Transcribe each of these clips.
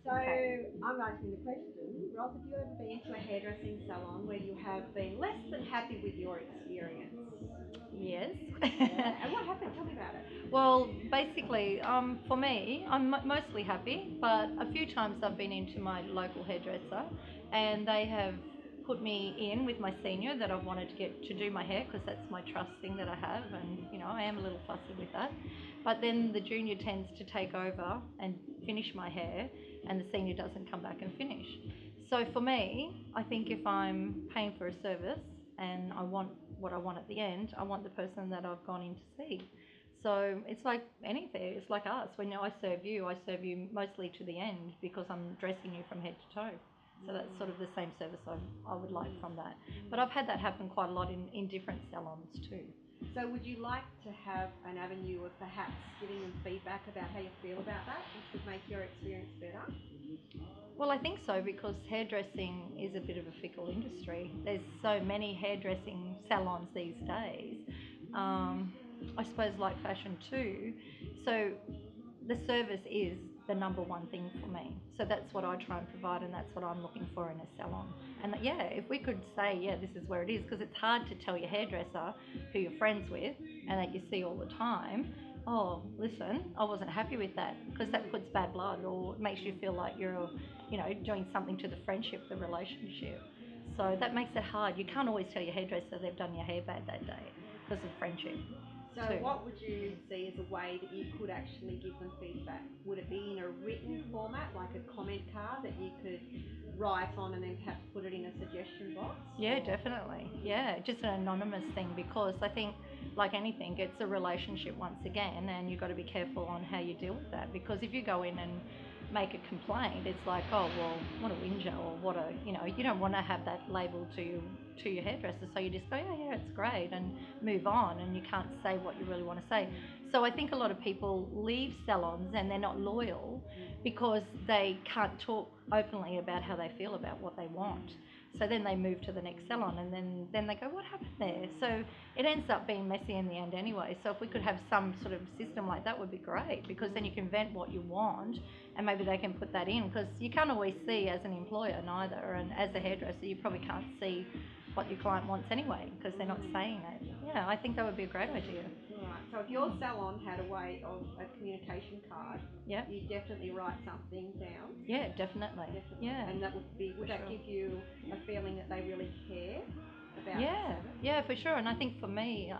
So I'm asking the question, Ross, have you ever been to a hairdressing salon where you have been less than happy with your experience? Yes. Yeah. And what happened? Tell me about it. Well, basically, for me, I'm mostly happy, but a few times I've been into my local hairdresser and they have put me in with my senior that I've wanted to get to do my hair because that's my trust thing that I have, and I am a little fussy with that. But then the junior tends to take over and finish my hair, and the senior doesn't come back and finish. So for me, I think if I'm paying for a service and I want what I want at the end, I want the person that I've gone in to see. So it's like anything. It's like us. When I serve you mostly to the end because I'm dressing you from head to toe. So that's sort of the same service I would like from that. But I've had that happen quite a lot in different salons too. So would you like to have an avenue of perhaps giving them feedback about how you feel about that, which would make your experience better? Well, I think so because hairdressing is a bit of a fickle industry. There's so many hairdressing salons these days. Um, I suppose like fashion too. So the service is the number one thing for me. So that's what I try and provide, and that's what I'm looking for in a salon. And yeah, if we could say, yeah, this is where it is, because it's hard to tell your hairdresser who you're friends with and that you see all the time, oh, listen, I wasn't happy with that, because that puts bad blood or it makes you feel like you're, doing something to the friendship, the relationship. So that makes it hard. You can't always tell your hairdresser they've done your hair bad that day because of friendship. So Too. what would you see as a way that you could actually give them feedback? Would it be in a written format, like a comment card that you could write on and then perhaps put it in a suggestion box? Yeah, Or definitely. Yeah, just an anonymous thing because I think, like anything, it's a relationship once again, and you've got to be careful on how you deal with that because if you go in and make a complaint, it's like, oh well, what a whinger or what a, you don't want to have that label to your hairdresser, so you just go, yeah, it's great, and move on, and you can't say what you really want to say. So I think a lot of people leave salons and they're not loyal because they can't talk openly about how they feel about what they want. So then they move to the next salon and then they go, what happened there? So it ends up being messy in the end anyway. So if we could have some sort of system like that would be great because then you can vent what you want and maybe they can put that in because you can't always see as an employer neither, and as a hairdresser you probably can't see what your client wants anyway because they're not saying it. Yeah, I think that would be a great idea. Right. So if your salon had a way of a communication card, Yeah. you definitely write something down. Yeah, definitely. Definitely. Yeah. And that would that sure. give you a feeling that they really care about the Yeah, service? yeah, for sure. And I think for me,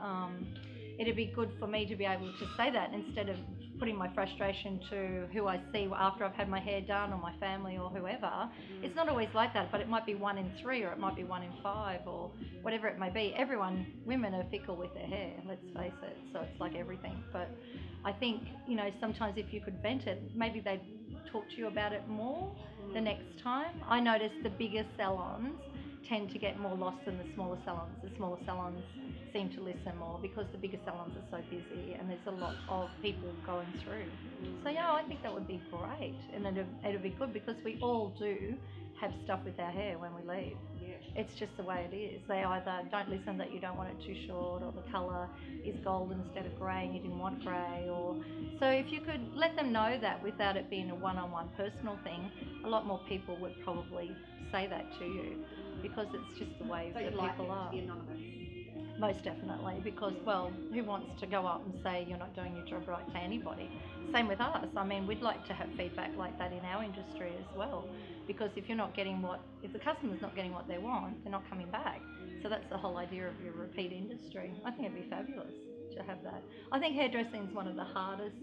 it'd be good for me to be able to say that instead of putting my frustration to who I see after I've had my hair done or my family or whoever. It's not always like that, but it might be 1 in 3 or it might be 1 in 5 or whatever it may be. Women are fickle with their hair, let's face it. So it's like everything. But I think, sometimes if you could vent it, maybe they'd talk to you about it more the next time. I noticed the bigger salons tend to get more lost than the smaller salons. The smaller salons seem to listen more because the bigger salons are so busy and there's a lot of people going through. So yeah, I think that would be great, and it'd be good because we all do have stuff with our hair when we leave. Yeah. It's just the way it is. They either don't listen that you don't want it too short, or the colour is gold instead of grey and you didn't want grey, or so if you could let them know that without it being a one-on-one personal thing, a lot more people would probably say that to you because it's just the way So that you'd like people it are. to be anonymous. Most definitely, because, well, who wants to go up and say you're not doing your job right to anybody? Same with us. I mean, we'd like to have feedback like that in our industry as well, because if the customer's not getting what they want, they're not coming back. So that's the whole idea of your repeat industry. I think it'd be fabulous to have that. I think hairdressing is one of the hardest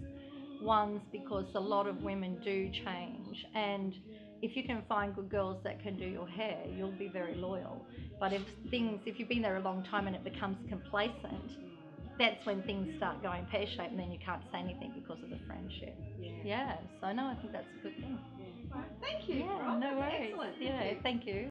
ones because a lot of women do change, and if you can find good girls that can do your hair, you'll be very loyal. But if you've been there a long time and it becomes complacent, that's when things start going pear-shaped and then you can't say anything because of the friendship. Yeah. Yeah, so no, I think that's a good thing. Yeah. Right. Thank you. Yeah, Rob. no That's worries. excellent. Yeah, Thank you. thank you.